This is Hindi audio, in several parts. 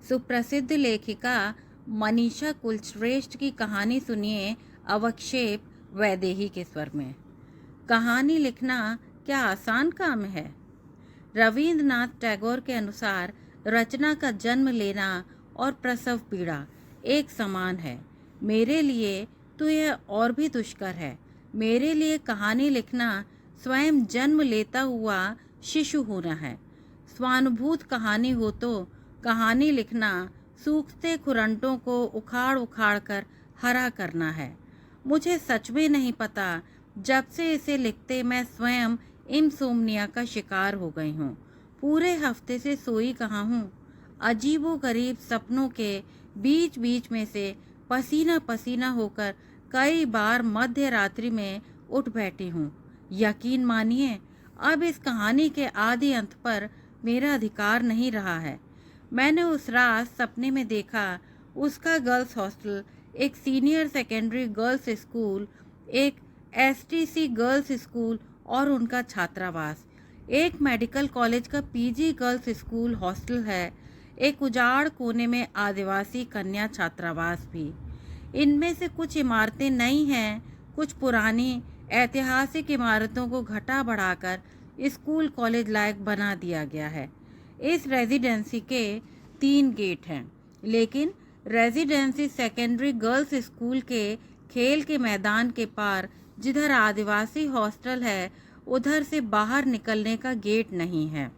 सुप्रसिद्ध लेखिका मनीषा कुलश्रेष्ठ की कहानी सुनिए अवक्षेप वैदेही के स्वर में। कहानी लिखना क्या आसान काम है? रविंद्रनाथ टैगोर के अनुसार रचना का जन्म लेना और प्रसव पीड़ा एक समान है। मेरे लिए तो यह और भी दुष्कर है। मेरे लिए कहानी लिखना स्वयं जन्म लेता हुआ शिशु होना है। स्वानुभूत कहानी हो तो कहानी लिखना सूखते खुरंटों को उखाड़ उखाड़ कर हरा करना है। मुझे सच में नहीं पता जब से इसे लिखते मैं स्वयं इंसोम्निया का शिकार हो गई हूँ। पूरे हफ्ते से सोई कहाँ हूँ। अजीबोगरीब सपनों के बीच बीच में से पसीना पसीना होकर कई बार मध्य रात्रि में उठ बैठी हूँ। यकीन मानिए, अब इस कहानी के आदि अंत पर मेरा अधिकार नहीं रहा है। मैंने उस रात सपने में देखा उसका गर्ल्स हॉस्टल, एक सीनियर सेकेंडरी गर्ल्स स्कूल, एक एसटीसी गर्ल्स स्कूल और उनका छात्रावास, एक मेडिकल कॉलेज का पीजी गर्ल्स स्कूल हॉस्टल है, एक उजाड़ कोने में आदिवासी कन्या छात्रावास भी। इनमें से कुछ इमारतें नई हैं, कुछ पुरानी ऐतिहासिक इमारतों को घटा बढ़ाकर स्कूल कॉलेज लायक बना दिया गया है। इस रेजिडेंसी के 3 गेट हैं, लेकिन रेजिडेंसी सेकेंडरी गर्ल्स स्कूल के खेल के मैदान के पार जिधर आदिवासी हॉस्टल है, उधर से बाहर निकलने का गेट नहीं है।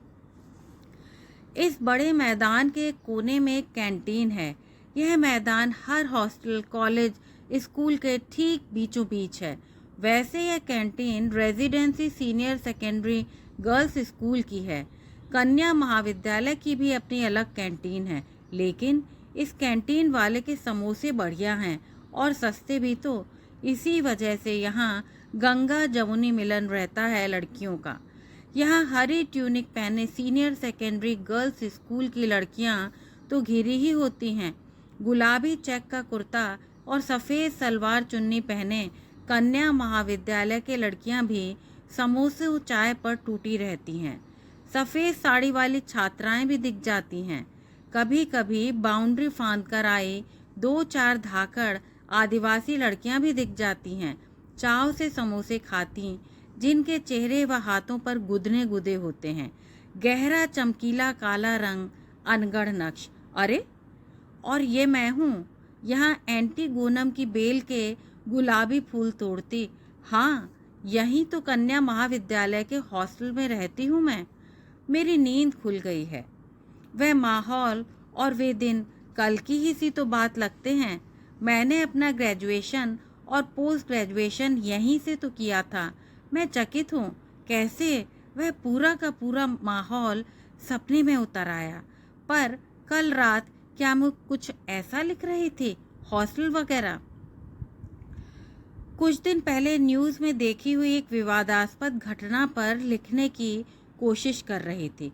इस बड़े मैदान के कोने में एक कैंटीन है। यह मैदान हर हॉस्टल, कॉलेज, स्कूल के ठीक बीचों बीच है। वैसे यह canteen residency senior secondary girls school की है। कन्या महाविद्यालय की भी अपनी अलग कैंटीन है, लेकिन इस कैंटीन वाले के समोसे बढ़िया हैं और सस्ते भी तो। इसी वजह से यहाँ गंगा जमुनी मिलन रहता है लड़कियों का। यहाँ हरी ट्यूनिक पहने सीनियर सेकेंडरी गर्ल्स स्कूल की लड़कियाँ तो घिरी ही होती हैं। गुलाबी चेक का कुर्ता और सफ़ेद सलवार चुन्नी पहने कन्या महाविद्यालय के लड़कियाँ भी समोसे और चाय पर टूटी रहती हैं। सफ़ेद साड़ी वाली छात्राएं भी दिख जाती हैं। कभी कभी बाउंड्री फांद कर आई 2-4 धाकड़ आदिवासी लड़कियां भी दिख जाती हैं, चाव से समोसे खाती, जिनके चेहरे व हाथों पर गुदने गुदे होते हैं। गहरा चमकीला काला रंग, अनगढ़ नक्श। अरे, और ये मैं हूँ यहाँ एंटीगोनम की बेल के गुलाबी फूल तोड़ती। हाँ, यहीं तो कन्या महाविद्यालय के हॉस्टल में रहती हूँ मैं। मेरी नींद खुल गई है। वह माहौल और वे दिन कल की ही सी तो बात लगते हैं। मैंने अपना ग्रेजुएशन और पोस्ट ग्रेजुएशन यहीं से तो किया था। मैं चकित हूँ कैसे वह पूरा का पूरा माहौल सपने में उतर आया। पर कल रात क्या मैं कुछ ऐसा लिख रही थी, हॉस्टल वगैरह? कुछ दिन पहले न्यूज़ में देखी हुई एक विवादास्पद घटना पर लिखने की कोशिश कर रही थी।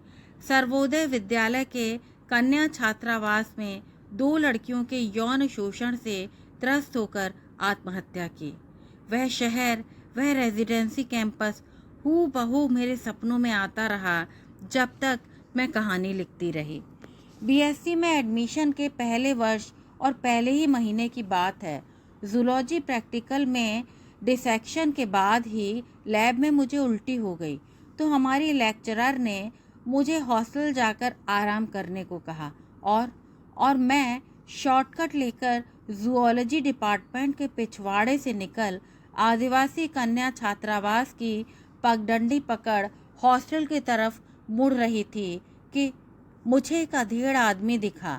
सर्वोदय विद्यालय के कन्या छात्रावास में 2 लड़कियों के यौन शोषण से त्रस्त होकर आत्महत्या की। वह शहर, वह रेजिडेंसी कैंपस हूबहू मेरे सपनों में आता रहा जब तक मैं कहानी लिखती रही। बीएससी में एडमिशन के पहले वर्ष और पहले ही महीने की बात है। जूलॉजी प्रैक्टिकल में डिसेक्शन के बाद ही लैब में मुझे उल्टी हो गई, तो हमारी लेक्चरर ने मुझे हॉस्टल जाकर आराम करने को कहा और मैं शॉर्टकट लेकर जूलॉजी डिपार्टमेंट के पिछवाड़े से निकल आदिवासी कन्या छात्रावास की पगडंडी पकड़ हॉस्टल की तरफ मुड़ रही थी कि मुझे एक अधेड़ आदमी दिखा।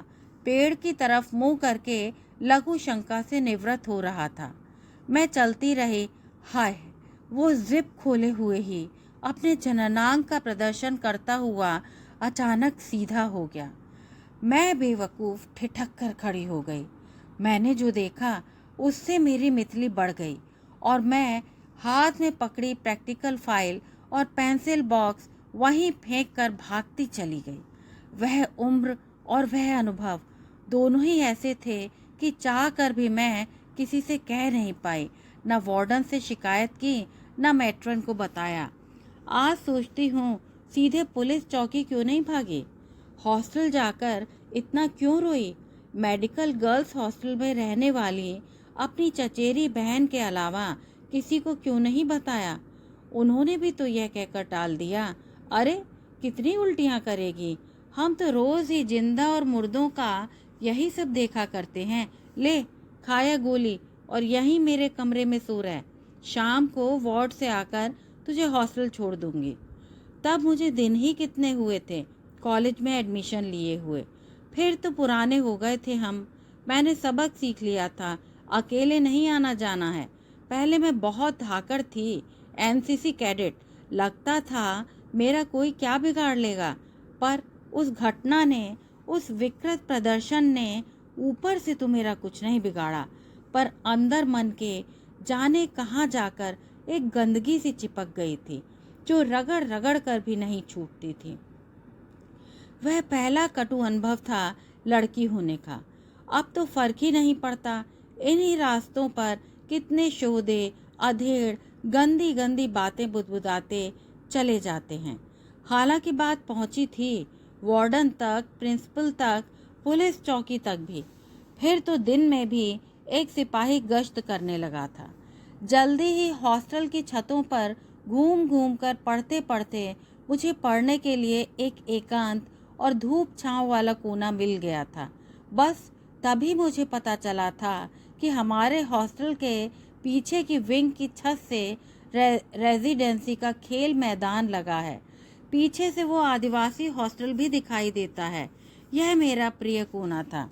पेड़ की तरफ मुंह करके लघु शंका से निवृत्त हो रहा था। मैं चलती रही। हाय, वो जिप खोले हुए ही अपने जननांग का प्रदर्शन करता हुआ अचानक सीधा हो गया। मैं बेवकूफ़ ठिठक कर खड़ी हो गई। मैंने जो देखा उससे मेरी मितली बढ़ गई और मैं हाथ में पकड़ी प्रैक्टिकल फाइल और पेंसिल बॉक्स वहीं फेंक कर भागती चली गई। वह उम्र और वह अनुभव दोनों ही ऐसे थे कि चाह कर भी मैं किसी से कह नहीं पाई। न वार्डन से शिकायत की, न मैट्रन को बताया। आज सोचती हूँ सीधे पुलिस चौकी क्यों नहीं भागी। हॉस्टल जाकर इतना क्यों रोई? मेडिकल गर्ल्स हॉस्टल में रहने वाली अपनी चचेरी बहन के अलावा किसी को क्यों नहीं बताया? उन्होंने भी तो यह कहकर टाल दिया, अरे कितनी उल्टियाँ करेगी, हम तो रोज़ ही जिंदा और मुर्दों का यही सब देखा करते हैं। ले खाया गोली और यहीं मेरे कमरे में सो रहा है। शाम को वार्ड से आकर तुझे हॉस्टल छोड़ दूंगी। तब मुझे दिन ही कितने हुए थे कॉलेज में एडमिशन लिए हुए, फिर तो पुराने हो गए थे हम। मैंने सबक सीख लिया था, अकेले नहीं आना जाना है। पहले मैं बहुत धाकड़ थी, एनसीसी कैडेट, लगता था मेरा कोई क्या बिगाड़ लेगा। पर उस घटना ने, उस विकृत प्रदर्शन ने ऊपर से तो मेरा कुछ नहीं बिगाड़ा, पर अंदर मन के जाने कहाँ जाकर एक गंदगी सी चिपक गई थी जो रगड़ रगड़ कर भी नहीं छूटती थी। वह पहला कटु अनुभव था लड़की होने का। अब तो फर्क ही नहीं पड़ता, इन्हीं रास्तों पर कितने शोधे अधेड़ गंदी गंदी बातें बुदबुदाते चले जाते हैं। हालांकि बात पहुंची थी वार्डन तक, प्रिंसिपल तक, पुलिस चौकी तक भी। फिर तो दिन में भी एक सिपाही गश्त करने लगा था। जल्दी ही हॉस्टल की छतों पर घूम घूम कर पढ़ते पढ़ते मुझे पढ़ने के लिए एक एकांत और धूप छांव वाला कोना मिल गया था। बस तभी मुझे पता चला था कि हमारे हॉस्टल के पीछे की विंग की छत से रेजिडेंसी का खेल मैदान लगा है। पीछे से वो आदिवासी हॉस्टल भी दिखाई देता है। यह मेरा प्रिय कोना था।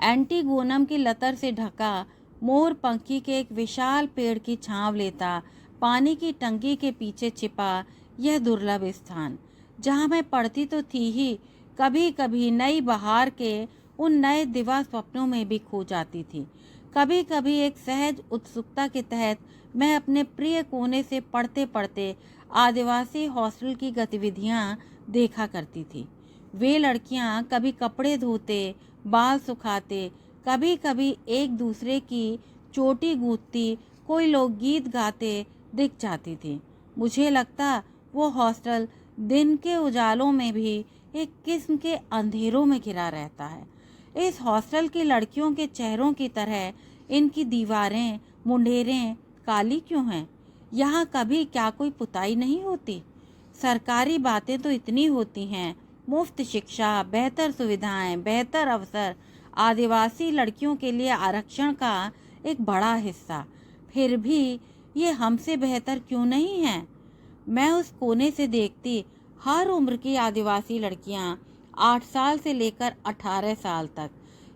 एंटीगोनम की लतर से ढका, मोर पंखी के एक विशाल पेड़ की छांव लेता, पानी की टंकी के पीछे छिपा यह दुर्लभ स्थान, जहाँ मैं पढ़ती तो थी ही, कभी कभी नई बहार के उन नए दिवा स्वप्नों में भी खो जाती थी। कभी कभी एक सहज उत्सुकता के तहत मैं अपने प्रिय कोने से पढ़ते पढ़ते आदिवासी हॉस्टल की गतिविधियाँ देखा करती थी। वे लड़कियाँ कभी कपड़े धोते, बाल सुखाते, कभी कभी एक दूसरे की चोटी गूंथती, कोई लोग गीत गाते दिख जाती थी। मुझे लगता वो हॉस्टल दिन के उजालों में भी एक किस्म के अंधेरों में घिरा रहता है। इस हॉस्टल की लड़कियों के चेहरों की तरह इनकी दीवारें, मुंडेरें काली क्यों हैं? यहाँ कभी क्या कोई पुताई नहीं होती? सरकारी बातें तो इतनी होती हैं, मुफ्त शिक्षा, बेहतर सुविधाएं, बेहतर अवसर, आदिवासी लड़कियों के लिए आरक्षण का एक बड़ा हिस्सा, फिर भी ये हमसे बेहतर क्यों नहीं हैं? मैं उस कोने से देखती हर उम्र की आदिवासी लड़कियां, 8 साल से लेकर 18 साल तक,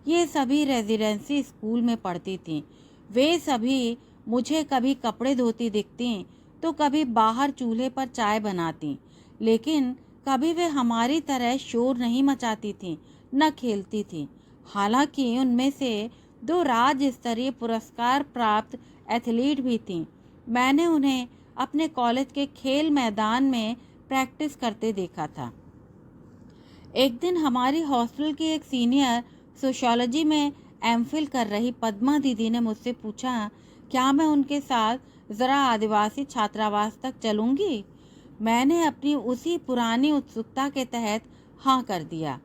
ये सभी रेजिडेंसी स्कूल में पढ़ती थीं। वे सभी मुझे कभी कपड़े धोती दिखती तो कभी बाहर चूल्हे पर चाय बनाती, लेकिन कभी वे हमारी तरह शोर नहीं मचाती थीं, न खेलती थीं। हालांकि उनमें से 2 राज्य स्तरीय पुरस्कार प्राप्त एथलीट भी थीं। मैंने उन्हें अपने कॉलेज के खेल मैदान में प्रैक्टिस करते देखा था। एक दिन हमारी हॉस्टल की एक सीनियर सोशियोलॉजी में एमफिल कर रही पद्मा दीदी ने मुझसे पूछा, क्या मैं उनके साथ ज़रा आदिवासी छात्रावास तक चलूँगी? मैंने अपनी उसी पुरानी उत्सुकता के तहत हाँ कर दिया।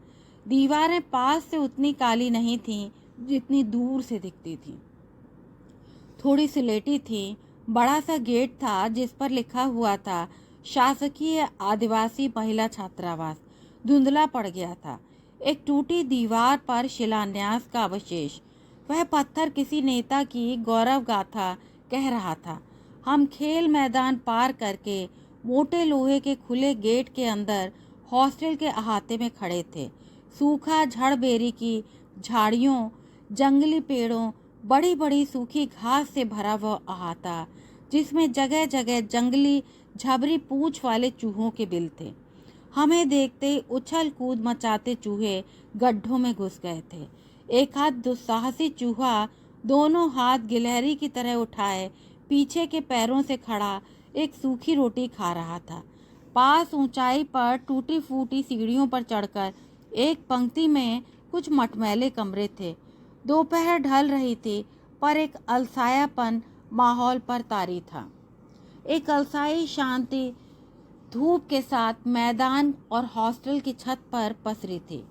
दीवारें पास से उतनी काली नहीं थीं जितनी दूर से दिखती थीं। थोड़ी सिलेटी थी। बड़ा सा गेट था जिस पर लिखा हुआ था शासकीय आदिवासी महिला छात्रावास। धुंधला पड़ गया था। एक टूटी दीवार पर शिलान्यास का अवशेष। वह पत्थर किसी नेता की गौरव गाथा कह रहा था। हम खेल मैदान पार करके मोटे लोहे के खुले गेट के अंदर हॉस्टल के अहाते में खड़े थे। सूखा झड़बेरी की झाड़ियों, जंगली पेड़ों, बड़ी बड़ी सूखी घास से भरा हुआ अहाता, जिसमें जगह जगह जंगली झबरी पूंछ वाले चूहों के बिल थे। हमें देखते ही उछल कूद मचाते चूहे गड्ढों में घुस गए थे। एक हाथ दुस्साहसी चूहा दोनों हाथ गिलहरी की तरह उठाए पीछे के पैरों से खड़ा एक सूखी रोटी खा रहा था। पास ऊंचाई पर टूटी फूटी सीढ़ियों पर चढ़कर एक पंक्ति में कुछ मटमैले कमरे थे। दोपहर ढल रही थी, पर एक अलसायापन माहौल पर तारी था। एक अलसाई शांति धूप के साथ मैदान और हॉस्टल की छत पर पसरी थी।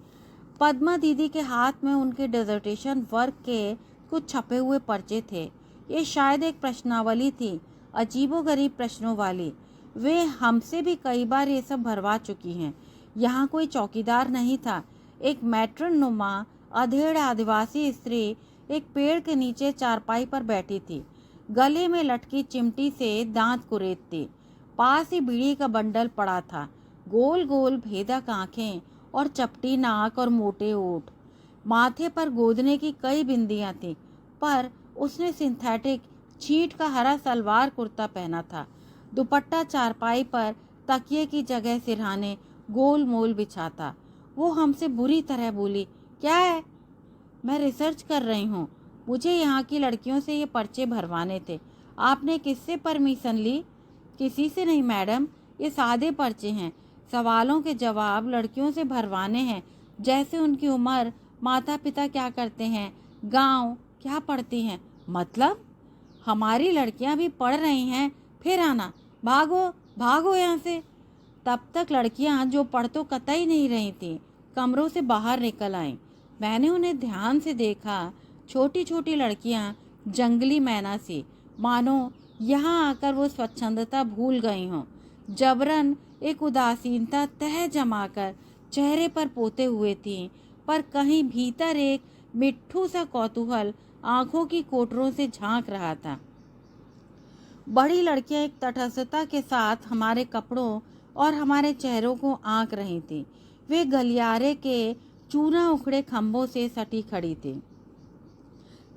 पद्मा दीदी के हाथ में उनके डिसर्टेशन वर्क के कुछ छपे हुए पर्चे थे। ये शायद एक प्रश्नावली थी, अजीबोगरीब प्रश्नों वाली। वे हमसे भी कई बार ये सब भरवा चुकी हैं। यहाँ कोई चौकीदार नहीं था। एक मैट्रन नुमा अधेड़ आदिवासी स्त्री एक पेड़ के नीचे चारपाई पर बैठी थी, गले में लटकी चिमटी से दांत कुरेदती। पास ही बीड़ी का बंडल पड़ा था। गोल गोल भेदक आंखें और चपटी नाक और मोटे ओठ। माथे पर गोदने की कई बिंदियां थीं, पर उसने सिंथेटिक छींट का हरा सलवार कुर्ता पहना था। दुपट्टा चारपाई पर तकिए की जगह सिरहाने गोल मोल बिछा था। वो हमसे बुरी तरह बोली, क्या है? मैं रिसर्च कर रही हूँ। मुझे यहाँ की लड़कियों से ये पर्चे भरवाने थे। आपने किससे परमिशन ली? किसी से नहीं मैडम, ये सादे पर्चे हैं। सवालों के जवाब लड़कियों से भरवाने हैं, जैसे उनकी उम्र, माता पिता क्या करते हैं, गांव क्या पढ़ती हैं। मतलब हमारी लड़कियां भी पढ़ रही हैं, फिर आना, भागो भागो यहाँ से। तब तक लड़कियां, जो पढ़ तो कतई नहीं रही थीं, कमरों से बाहर निकल आईं। मैंने उन्हें ध्यान से देखा। छोटी छोटी लड़कियां, जंगली मैना सी, मानो यहाँ आकर वो स्वच्छंदता भूल गई हों। जबरन एक उदासीनता तह जमाकर चेहरे पर पोते हुए थीं, पर कहीं भीतर एक मिट्ठू सा कौतूहल आंखों की कोटरों से झांक रहा था। बड़ी लड़कियां एक तटस्थता के साथ हमारे कपड़ों और हमारे चेहरों को आंक रही थीं। वे गलियारे के चूना उखड़े खंभों से सटी खड़ी थीं।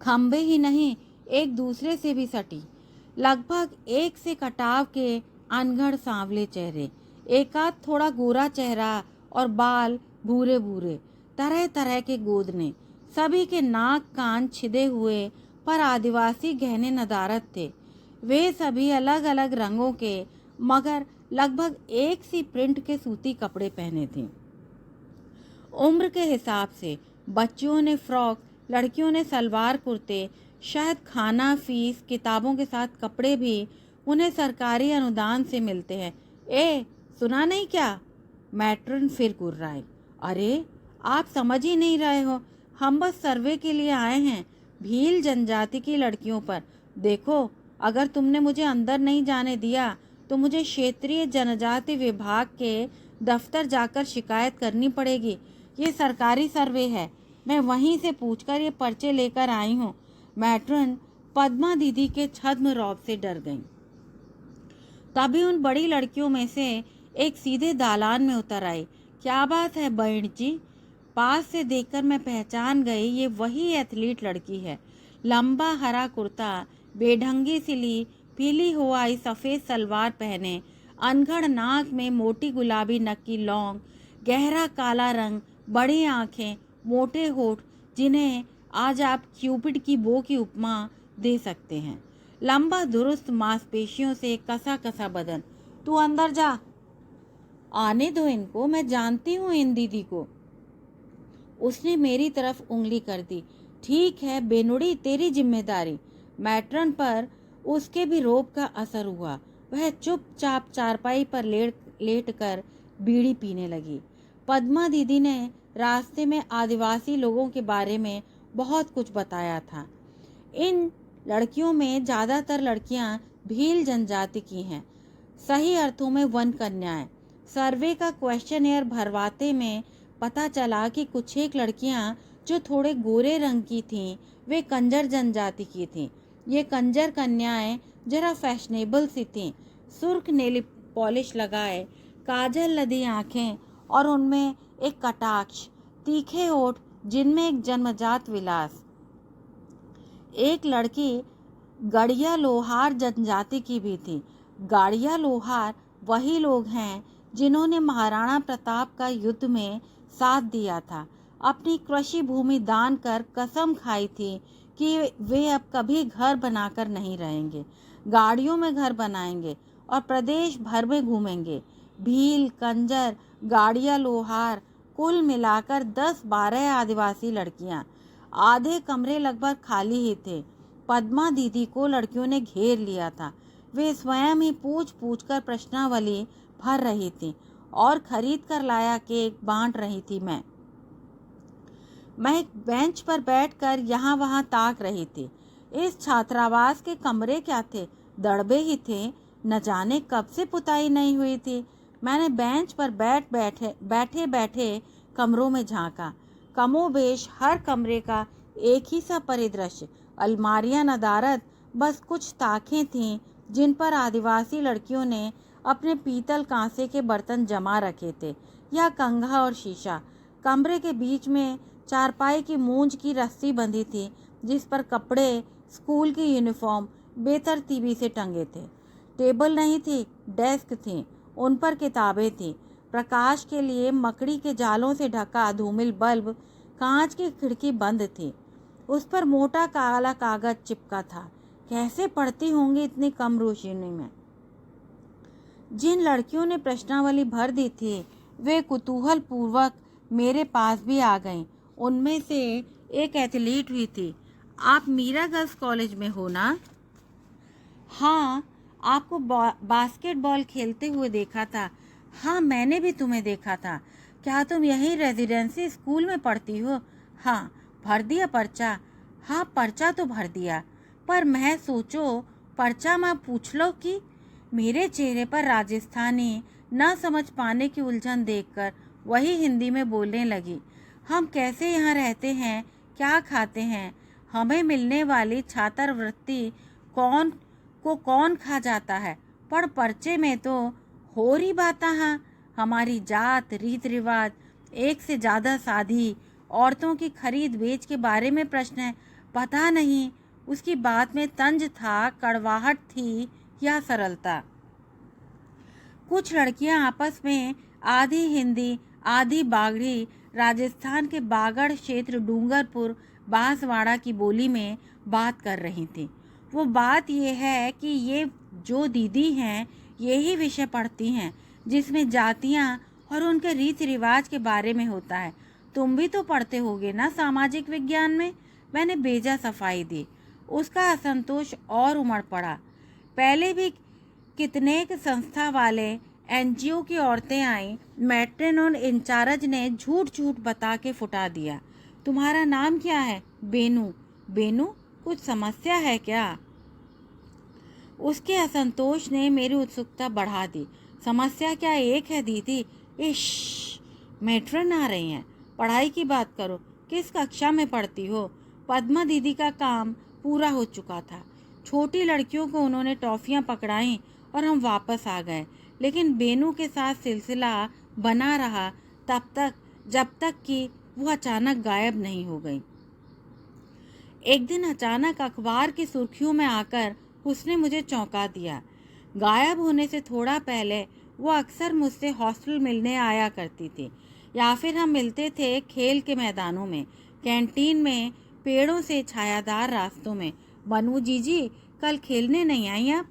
खंभे ही नहीं, एक दूसरे से भी सटी। लगभग एक से कटाव के अनगढ़ सांवले चेहरे, एकाध थोड़ा गोरा चेहरा और बाल भूरे भूरे, तरह तरह के गोदने। सभी के नाक कान छिदे हुए, पर आदिवासी गहने नदारत थे। वे सभी अलग अलग रंगों के, मगर लगभग एक सी प्रिंट के सूती कपड़े पहने थे। उम्र के हिसाब से बच्चियों ने फ्रॉक, लड़कियों ने सलवार कुर्ते, शायद खाना, फीस, किताबों के साथ कपड़े भी उन्हें सरकारी अनुदान से मिलते हैं। सुना नहीं क्या? मैट्रन फिर कुर्राई। अरे आप समझ ही नहीं रहे हो। हम बस सर्वे के लिए आए हैं, भील जनजाति की लड़कियों पर। देखो, अगर तुमने मुझे अंदर नहीं जाने दिया तो मुझे क्षेत्रीय जनजाति विभाग के दफ्तर जाकर शिकायत करनी पड़ेगी। ये सरकारी सर्वे है। मैं वहीं से पूछकर ये पर्चे लेकर आई हूँ। मैट्रन पद्मा दीदी के छद्म रौब से डर गईं। तभी उन बड़ी लड़कियों में से एक सीधे दालान में उतर आई। क्या बात है बहन जी? पास से देखकर मैं पहचान गई, ये वही एथलीट लड़की है। लंबा हरा कुर्ता, बेढंगी सिली पीली हुआई सफ़ेद सलवार पहने, अनगढ़ नाक में मोटी गुलाबी नक की लौंग, गहरा काला रंग, बड़ी आँखें, मोटे होठ, जिन्हें आज आप क्यूपिड की बो की उपमा दे सकते हैं। लंबा दुरुस्त मांसपेशियों से कसा कसा बदन। तू अंदर जा। आने दो इनको, मैं जानती हूँ इन दीदी को। उसने मेरी तरफ उंगली कर दी। ठीक है बेनुड़ी, तेरी जिम्मेदारी। मैट्रन पर उसके भी रोब का असर हुआ। वह चुपचाप चारपाई पर लेट कर बीड़ी पीने लगी। पद्मा दीदी ने रास्ते में आदिवासी लोगों के बारे में बहुत कुछ बताया था। इन लड़कियों में ज़्यादातर लड़कियां भील जनजाति की हैं, सही अर्थों में वन कन्याएं। सर्वे का क्वेश्चनियर भरवाते में पता चला कि कुछ एक लड़कियां जो थोड़े गोरे रंग की थीं, वे कंजर जनजाति की थीं। ये कंजर कन्याएं जरा फैशनेबल सी थीं, सुर्ख नेल पॉलिश लगाए, काजल लदी आँखें और उनमें एक कटाक्ष, तीखे होठ जिनमें एक जन्मजात विलास। एक लड़की गड़िया लोहार जनजाति की भी थी। गाड़िया लोहार वही लोग हैं जिन्होंने महाराणा प्रताप का युद्ध में साथ दिया था। अपनी कृषि भूमि दान कर कसम खाई थी कि वे अब कभी घर बनाकर नहीं रहेंगे, गाड़ियों में घर बनाएंगे और प्रदेश भर में घूमेंगे। भील, कंजर, गाड़िया लोहार, कुल मिलाकर 10-12 आदिवासी लड़कियां। आधे कमरे लगभग खाली ही थे। पद्मा दीदी को लड़कियों ने घेर लिया था। वे स्वयं ही पूछ पूछ कर प्रश्नावली भर रही थी और खरीद कर लाया केक बांट रही थी। मैं मैं एक बेंच पर बैठकर यहाँ वहाँ ताक रही थी। इस छात्रावास के कमरे क्या थे, दड़बे ही थे, न जाने कब से पुताई नहीं हुई थी। मैंने बेंच पर बैठे बैठे कमरों में झांका। कमोबेश हर कमरे का एक ही सा परिदृश्य, अलमारियां नदारद, बस कुछ ताखें थीं जिन पर आदिवासी लड़कियों ने अपने पीतल कांसे के बर्तन जमा रखे थे, या कंघा और शीशा। कमरे के बीच में चारपाई की मूंज की रस्सी बंधी थी जिस पर कपड़े, स्कूल की यूनिफॉर्म बेतरतीबी से टंगे थे। टेबल नहीं थी, डेस्क थी, उन पर किताबें थीं। प्रकाश के लिए मकड़ी के जालों से ढका धूमिल बल्ब, कांच की खिड़की बंद थी, उस पर मोटा काला कागज चिपका था। कैसे पढ़ती होंगी इतनी कम रोशनी में। जिन लड़कियों ने प्रश्नावली भर दी थी वे कुतूहल पूर्वक मेरे पास भी आ गईं। उनमें से एक एथलीट हुई थी। आप मीरा गर्ल्स कॉलेज में हो ना? हाँ, आपको बास्केटबॉल खेलते हुए देखा था। हाँ, मैंने भी तुम्हें देखा था। क्या तुम यहीं रेजिडेंसी स्कूल में पढ़ती हो? हाँ। भर दिया पर्चा? हाँ, पर्चा तो भर दिया, पर मैं सोचो पर्चा माँ पूछ लो कि। मेरे चेहरे पर राजस्थानी न समझ पाने की उलझन देखकर वही हिंदी में बोलने लगी। हम कैसे यहाँ रहते हैं, क्या खाते हैं, हमें मिलने वाली छात्रवृत्ति कौन खा जाता है, पर पर्चे में तो हो रही बात। हाँ, हमारी जात, रीत रिवाज, एक से ज़्यादा शादी, औरतों की खरीद बेच के बारे में प्रश्न है। पता नहीं उसकी बात में तंज था, कड़वाहट थी या सरलता। कुछ लड़कियां आपस में आधी हिंदी आधी बागड़ी राजस्थान के बागड़ क्षेत्र डूंगरपुर बांसवाड़ा की बोली में बात कर रही थी। वो बात यह है कि ये जो दीदी हैं यही विषय पढ़ती हैं जिसमें जातियां और उनके रीति रिवाज के बारे में होता है। तुम भी तो पढ़ते होगे ना सामाजिक विज्ञान में? मैंने बेजा सफाई दी। उसका असंतोष और उमड़ पड़ा। पहले भी कितने संस्था वाले एनजीओ की औरतें आई, मैट्रन और इंचार्ज ने झूठ झूठ बता के फुटा दिया। तुम्हारा नाम क्या है? बेनू। बेनू, कुछ समस्या है क्या? उसके असंतोष ने मेरी उत्सुकता बढ़ा दी। समस्या क्या एक है दीदी? इश्श, मैट्रन आ रही हैं। पढ़ाई की बात करो। किस कक्षा में पढ़ती हो? पद्मा दीदी का काम पूरा हो चुका था। छोटी लड़कियों को उन्होंने टॉफियां पकड़ाईं और हम वापस आ गए। लेकिन बेनू के साथ सिलसिला बना रहा जब तक कि वो अचानक गायब नहीं हो गई। एक दिन अचानक अखबार की सुर्खियों में आकर उसने मुझे चौंका दिया। गायब होने से थोड़ा पहले वो अक्सर मुझसे हॉस्टल मिलने आया करती थी, या फिर हम मिलते थे खेल के मैदानों में, कैंटीन में, पेड़ों से छायादार रास्तों में। बनू जीजी, कल खेलने नहीं आई आप?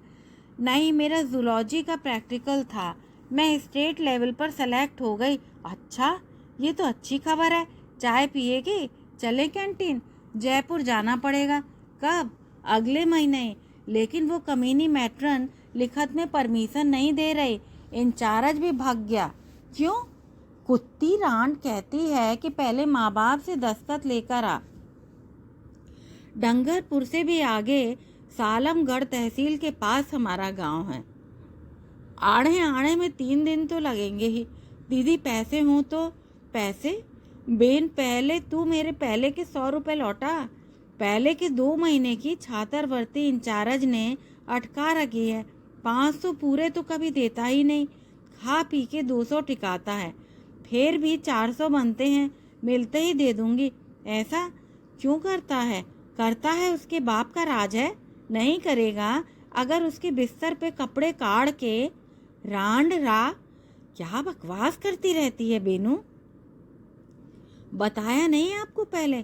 नहीं, मेरा जूलॉजी का प्रैक्टिकल था। मैं स्टेट लेवल पर सेलेक्ट हो गई। अच्छा, ये तो अच्छी खबर है। चाय पिएगी? चले कैंटीन? जयपुर जाना पड़ेगा। कब? अगले महीने। लेकिन वो कमीनी मैट्रन लिखत में परमिशन नहीं दे रही। इंचार्ज भी भाग गया। क्यों? कुत्ती रांड कहती है कि पहले माँ बाप से दस्तखत लेकर आ। डंगरपुर से भी आगे सालमगढ़ तहसील के पास हमारा गांव है। आड़े आड़े में 3 दिन तो लगेंगे ही। दीदी पैसे हों तो? पैसे? बेन, पहले तू मेरे पहले के 100 रुपये लौटा। पहले के 2 महीने की छात्रवृत्ति इंचार्ज ने अटका रखी है। 500 पूरे तो कभी देता ही नहीं। खा पी के 200 टिकाता है। फिर भी 400 बनते हैं, मिलते ही दे दूंगी। ऐसा क्यों करता है? करता है उसके बाप का राज है। नहीं करेगा अगर उसके बिस्तर पे कपड़े काढ़ के। रांड रा, क्या बकवास करती रहती है बेनू? बताया नहीं आपको पहले?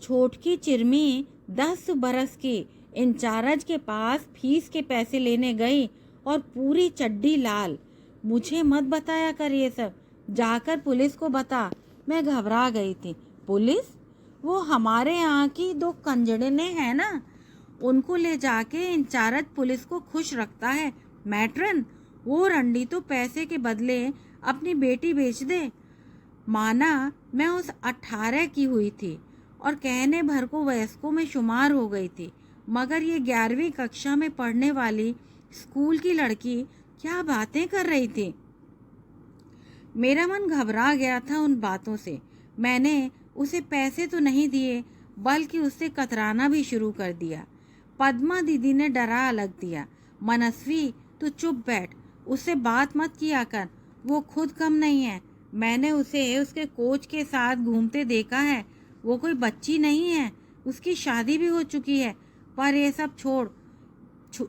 छोटकी चिरमी 10 बरस की इंचार्ज के पास फीस के पैसे लेने गई और पूरी चड्डी लाल। मुझे मत बताया कर ये सब, जाकर पुलिस को बता। मैं घबरा गई थी। पुलिस? वो हमारे यहाँ की 2 कंजड़ने हैं ना, उनको ले जाके इंचार्ज पुलिस को खुश रखता है। मैट्रन, वो रंडी तो पैसे के बदले अपनी बेटी बेच दे। माना मैं उस 18 की हुई थी और कहने भर को वयस्कों में शुमार हो गई थी, मगर ये 11वीं कक्षा में पढ़ने वाली स्कूल की लड़की क्या बातें कर रही थी। मेरा मन घबरा गया था उन बातों से। मैंने उसे पैसे तो नहीं दिए, बल्कि उससे कतराना भी शुरू कर दिया। पद्मा दीदी ने डरा अलग दिया, मनस्वी तू चुप बैठ, उससे बात मत किया कर, वो खुद कम नहीं है। मैंने उसे उसके कोच के साथ घूमते देखा है। वो कोई बच्ची नहीं है, उसकी शादी भी हो चुकी है। पर ये सब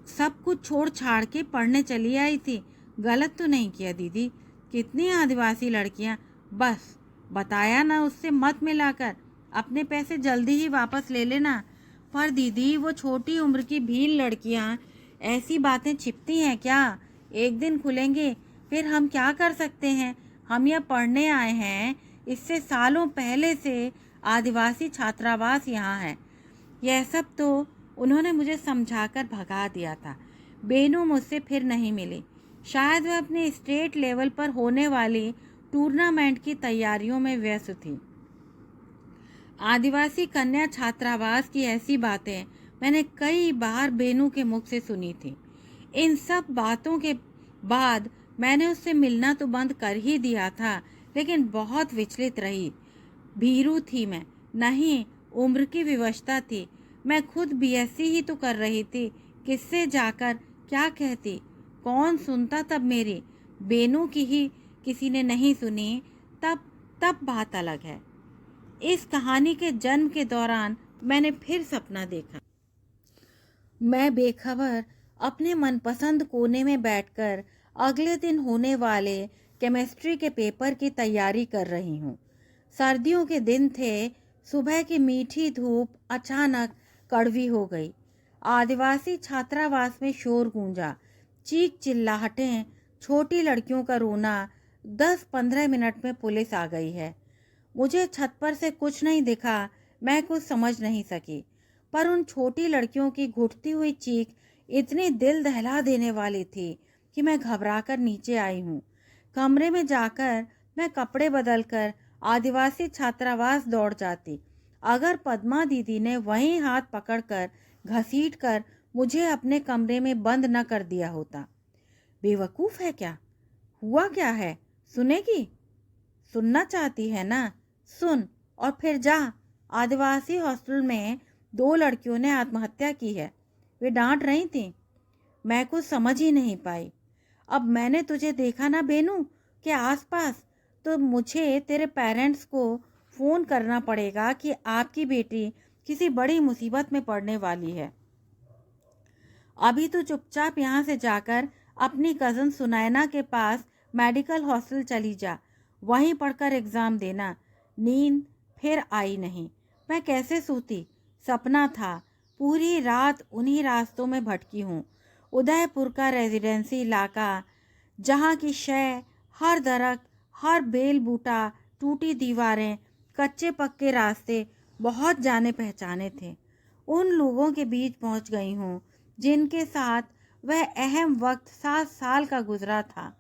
सब कुछ छोड़ छाड़ के पढ़ने चली आई थी। गलत तो नहीं किया दीदी। कितनी आदिवासी लड़कियां, बस बताया ना उससे मत मिलाकर, अपने पैसे जल्दी ही वापस ले लेना। पर दीदी वो छोटी उम्र की भील लड़कियां ऐसी बातें छिपती हैं क्या? एक दिन खुलेंगे, फिर हम क्या कर सकते हैं? हम यहाँ पढ़ने आए हैं, इससे सालों पहले से आदिवासी छात्रावास यहाँ है। यह सब तो उन्होंने मुझे समझाकर भगा दिया था। बेनू मुझसे फिर नहीं मिली। शायद वह अपने स्टेट लेवल पर होने वाली टूर्नामेंट की तैयारियों में व्यस्त थी। आदिवासी कन्या छात्रावास की ऐसी बातें मैंने कई बार बेनू के मुख से सुनी थी। इन सब बातों के बाद मैंने उससे मिलना तो बंद कर ही दिया था, लेकिन बहुत विचलित रही। भीरू थी मैं, नहीं उम्र की विवशता थी। मैं खुद बीएससी ही तो कर रही थी, किससे जाकर क्या कहती? कौन सुनता तब मेरी? बेनू की ही किसी ने नहीं सुनी, तब बात अलग है। इस कहानी के जन्म के दौरान मैंने फिर सपना देखा। मैं बेखबर अपने मनपसंद कोने में बैठकर अगले दिन होने वाले केमिस्ट्री के पेपर की तैयारी कर रही हूँ। सर्दियों के दिन थे। सुबह की मीठी धूप अचानक कड़वी हो गई। आदिवासी छात्रावास में शोर गूंजा, चीख चिल्लाहटें, छोटी लड़कियों का रोना। 10-15 मिनट में पुलिस आ गई है। मुझे छत पर से कुछ नहीं दिखा, मैं कुछ समझ नहीं सकी। पर उन छोटी लड़कियों की घुटती हुई चीख इतनी दिल दहला देने वाली थी कि मैं घबराकर नीचे आई हूँ। कमरे में जाकर मैं कपड़े बदलकर आदिवासी छात्रावास दौड़ जाती, अगर पद्मा दीदी ने वहीं हाथ पकड़कर घसीटकर मुझे अपने कमरे में बंद न कर दिया होता। बेवकूफ है क्या? हुआ क्या है? सुनेगी? सुनना चाहती है ना? सुन और फिर जा। आदिवासी हॉस्टल में 2 लड़कियों ने आत्महत्या की है। वे डांट रही थीं। मैं कुछ समझ ही नहीं पाई। अब मैंने तुझे देखा ना बेनू के आसपास, तो मुझे तेरे पेरेंट्स को फ़ोन करना पड़ेगा कि आपकी बेटी किसी बड़ी मुसीबत में पड़ने वाली है। अभी तो चुपचाप यहाँ से जाकर अपनी कज़न सुनैना के पास मेडिकल हॉस्टल चली जा, वहीं पढ़कर एग्ज़ाम देना। नींद फिर आई नहीं। मैं कैसे सोती? सपना था। पूरी रात उन्हीं रास्तों में भटकी हूँ। उदयपुर का रेजिडेंसी इलाका, जहाँ की शय, हर दरख्त, हर बेल बूटा, टूटी दीवारें, कच्चे पक्के रास्ते बहुत जाने पहचाने थे। उन लोगों के बीच पहुँच गई हूँ जिनके साथ वह अहम वक्त 7 साल का गुजरा था।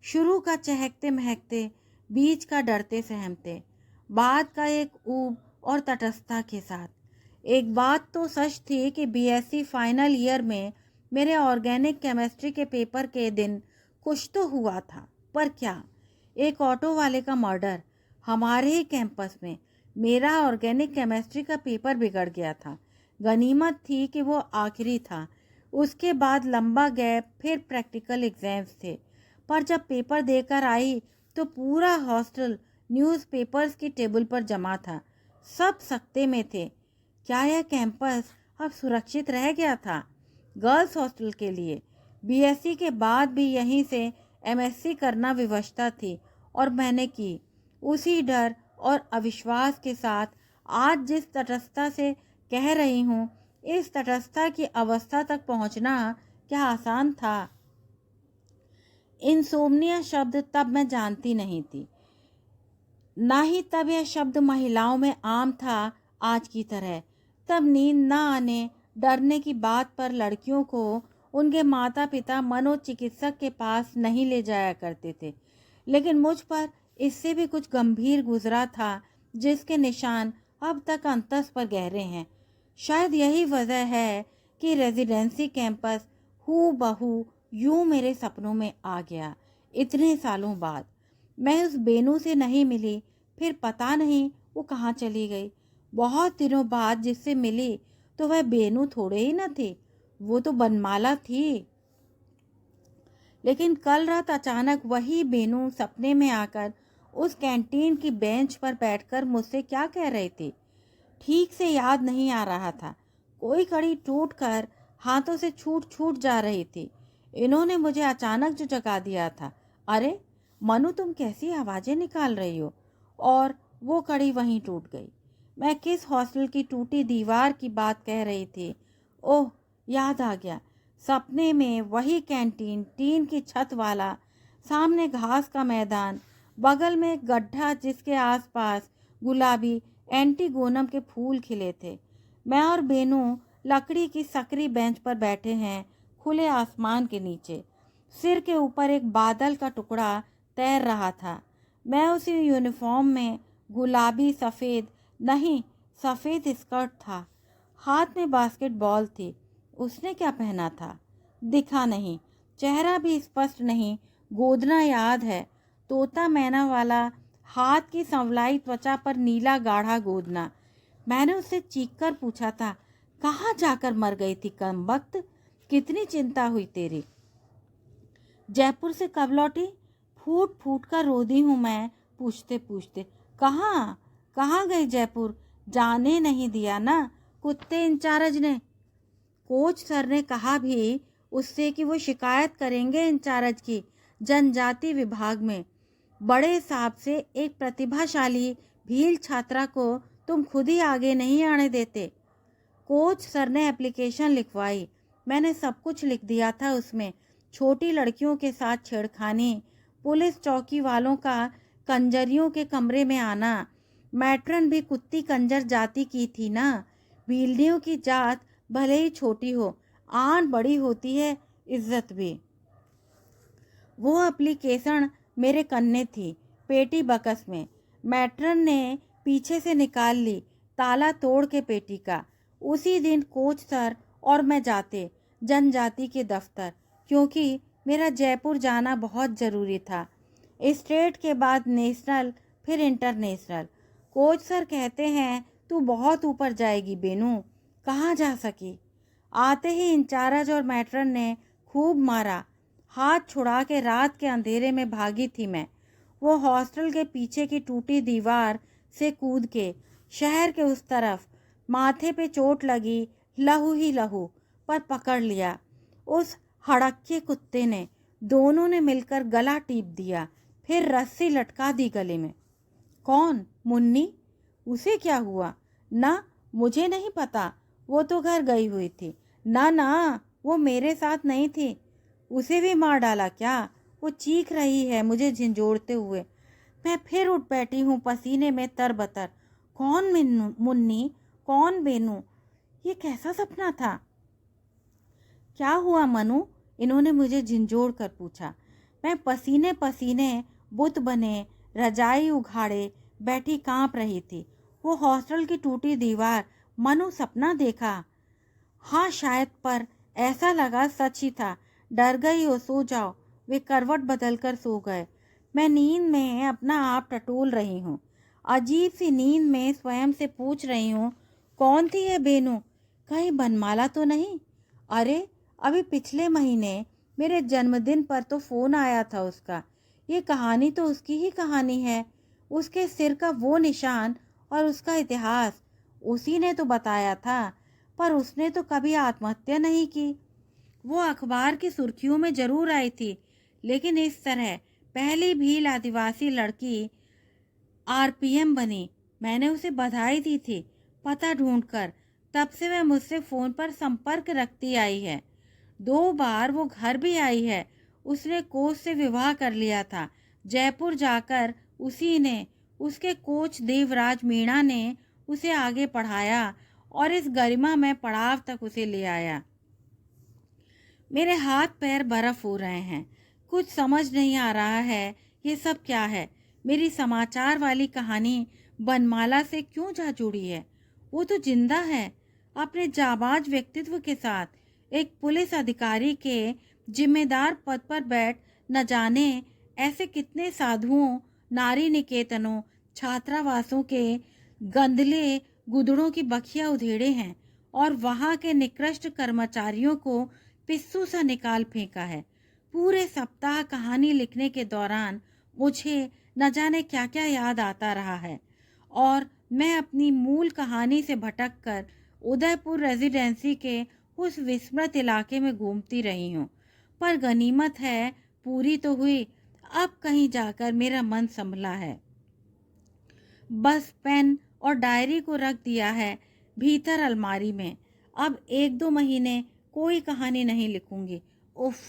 शुरू का चहकते महकते, बीच का डरते सहमते, बाद का एक ऊब और तटस्थता के साथ। एक बात तो सच थी कि बीएससी फाइनल ईयर में मेरे ऑर्गेनिक केमिस्ट्री के पेपर के दिन कुछ तो हुआ था। पर क्या? एक ऑटो वाले का मर्डर हमारे ही कैंपस में। मेरा ऑर्गेनिक केमिस्ट्री का पेपर बिगड़ गया था। गनीमत थी कि वो आखिरी था। उसके बाद लंबा गैप, फिर प्रैक्टिकल एग्जाम्स थे। पर जब पेपर देकर आई तो पूरा हॉस्टल न्यूज़पेपर्स की टेबल पर जमा था। सब सकते में थे। क्या यह कैंपस अब सुरक्षित रह गया था? गर्ल्स हॉस्टल के लिए बीएससी के बाद भी यहीं से एमएससी करना विवशता थी, और मैंने की। उसी डर और अविश्वास के साथ आज जिस तटस्थता से कह रही हूँ, इस तटस्थता की अवस्था तक पहुँचना क्या आसान था? इंसोम्निया शब्द तब मैं जानती नहीं थी, ना ही तब यह शब्द महिलाओं में आम था आज की तरह। तब नींद न आने, डरने की बात पर लड़कियों को उनके माता पिता मनोचिकित्सक के पास नहीं ले जाया करते थे, लेकिन मुझ पर इससे भी कुछ गंभीर गुजरा था जिसके निशान अब तक अंतस पर गहरे हैं। शायद यही वजह है कि रेजिडेंसी कैंपस हूबहू यूं मेरे सपनों में आ गया। इतने सालों बाद मैं उस बेनू से नहीं मिली, फिर पता नहीं वो कहाँ चली गई। बहुत दिनों बाद जिससे मिली तो वह बेनू थोड़े ही न थी, वो तो बनमाला थी। लेकिन कल रात अचानक वही बेनू सपने में आकर उस कैंटीन की बेंच पर बैठकर मुझसे क्या कह रही थी, ठीक से याद नहीं आ रहा था। कोई कड़ी टूटकर हाथों से छूट छूट जा रही थी। इन्होंने मुझे अचानक जो जगा दिया था, अरे मनु तुम कैसी आवाज़ें निकाल रही हो, और वो कड़ी वहीं टूट गई। मैं किस हॉस्टल की टूटी दीवार की बात कह रही थी? ओह, याद आ गया। सपने में वही कैंटीन, टीन की छत वाला, सामने घास का मैदान, बगल में एक गड्ढा जिसके आसपास गुलाबी एंटीगोनम के फूल खिले थे। मैं और बेनू लकड़ी की सकरी बेंच पर बैठे हैं, खुले आसमान के नीचे। सिर के ऊपर एक बादल का टुकड़ा तैर रहा था। मैं उसी यूनिफॉर्म में, गुलाबी सफ़ेद नहीं, सफ़ेद स्कर्ट था। हाथ में बास्केटबॉल थी। उसने क्या पहना था दिखा नहीं, चेहरा भी स्पष्ट नहीं। गोदना याद है, तोता मैना वाला, हाथ की संवलाई त्वचा पर नीला गाढ़ा गोदना। मैंने उससे चीखकर पूछा था, कहाँ जाकर मर गई थी कमबख्त, कितनी चिंता हुई तेरी? जयपुर से कब लौटी? फूट फूट कर रोदी हूँ मैं पूछते पूछते। कहाँ कहाँ गई जयपुर? जाने नहीं दिया ना कुत्ते इंचार्ज ने। कोच सर ने कहा भी उससे कि वो शिकायत करेंगे इंचार्ज की जनजाति विभाग में। बड़े साहब से एक प्रतिभाशाली भील छात्रा को तुम खुद ही आगे नहीं आने देते। कोच सर ने एप्लीकेशन लिखवाई। मैंने सब कुछ लिख दिया था उसमें। छोटी लड़कियों के साथ छेड़खानी, पुलिस चौकी वालों का कंजरियों के कमरे में आना। मैट्रन भी कुत्ती कंजर जाति की थी ना। भीलनियों की जात भले ही छोटी हो, आन बड़ी होती है, इज्जत भी। वो एप्लीकेशन मेरे कन्ने थी, पेटी बकस में। मैट्रन ने पीछे से निकाल ली, ताला तोड़ के पेटी का। उसी दिन कोच सर और मैं जाते जनजाति के दफ्तर, क्योंकि मेरा जयपुर जाना बहुत ज़रूरी था। स्टेट के बाद नेशनल, फिर इंटरनेशनल। कोच सर कहते हैं तू बहुत ऊपर जाएगी बेनू। कहाँ जा सकी? आते ही इंचार्ज और मैट्रन ने खूब मारा। हाथ छुड़ा के रात के अंधेरे में भागी थी मैं। वो हॉस्टल के पीछे की टूटी दीवार से कूद के शहर के उस तरफ। माथे पे चोट लगी, लहू ही लहू, पर पकड़ लिया उस हड़क्के कुत्ते ने। दोनों ने मिलकर गला टीप दिया, फिर रस्सी लटका दी गले में। कौन? मुन्नी? उसे क्या हुआ? ना, मुझे नहीं पता, वो तो घर गई हुई थी। ना ना, वो मेरे साथ नहीं थी। उसे भी मार डाला क्या? वो चीख रही है मुझे झंझोड़ते हुए। मैं फिर उठ बैठी हूँ, पसीने में तरबतर। कौन मुन्नी? कौन बेनू? ये कैसा सपना था? क्या हुआ मनु? इन्होंने मुझे झिंझोड़ कर पूछा। मैं पसीने पसीने बुत बने रजाई उघाड़े बैठी कांप रही थी। वो हॉस्टल की टूटी दीवार, मनु सपना देखा? हाँ शायद, पर ऐसा लगा सच ही था। डर गई हो, सो जाओ। वे करवट बदलकर सो गए। मैं नींद में अपना आप टटोल रही हूँ। अजीब सी नींद में स्वयं से पूछ रही हूँ, कौन थी ये बेनू? कहीं बनमाला तो नहीं? अरे अभी पिछले महीने मेरे जन्मदिन पर तो फ़ोन आया था उसका। ये कहानी तो उसकी ही कहानी है। उसके सिर का वो निशान और उसका इतिहास उसी ने तो बताया था। पर उसने तो कभी आत्महत्या नहीं की। वो अखबार की सुर्खियों में जरूर आई थी, लेकिन इस तरह पहली भील आदिवासी लड़की आरपीएम बनी। मैंने उसे बधाई दी थी पता ढूंढकर। तब से वह मुझसे फ़ोन पर संपर्क रखती आई है। 2 बार वो घर भी आई है। उसने कोच से विवाह कर लिया था। जयपुर जाकर उसी ने, उसके कोच देवराज मीणा ने उसे आगे पढ़ाया और इस गरिमा में पड़ाव तक उसे ले आया। मेरे हाथ पैर बर्फ हो रहे हैं। कुछ समझ नहीं आ रहा है ये सब क्या है। मेरी समाचार वाली कहानी बनमाला से क्यों जा जुड़ी है? वो तो जिंदा है, अपने जाबाज व्यक्तित्व के साथ एक पुलिस अधिकारी के जिम्मेदार पद पर बैठ न जाने ऐसे कितने साधुओं, नारी निकेतनों, छात्रावासों के गंदले गुदड़ों की बखिया उधेड़े हैं और वहां के निकृष्ट कर्मचारियों को पिस्सू सा निकाल फेंका है। पूरे सप्ताह कहानी लिखने के दौरान मुझे न जाने क्या क्या याद आता रहा है और मैं अपनी मूल कहानी से भटककर उदयपुर रेजिडेंसी के उस विस्मृत इलाके में घूमती रही हूँ। पर गनीमत है, पूरी तो हुई। अब कहीं जाकर मेरा मन संभला है। बस पेन और डायरी को रख दिया है भीतर अलमारी में। अब 1-2 महीने कोई कहानी नहीं लिखूंगी। उफ,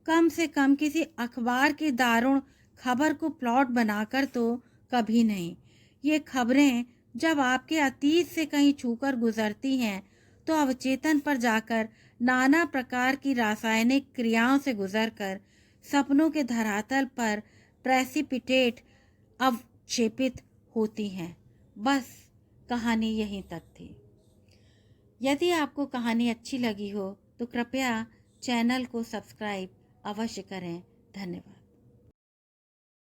कम से कम किसी अखबार की दारुण खबर को प्लॉट बनाकर तो कभी नहीं। ये खबरें जब आपके अतीत से कहीं छूकर गुजरती हैं तो अवचेतन पर जाकर नाना प्रकार की रासायनिक क्रियाओं से गुजरकर सपनों के धरातल पर प्रेसिपिटेट अवक्षेपित होती हैं। बस कहानी यहीं तक थी। यदि आपको कहानी अच्छी लगी हो तो कृपया चैनल को सब्सक्राइब अवश्य करें। धन्यवाद।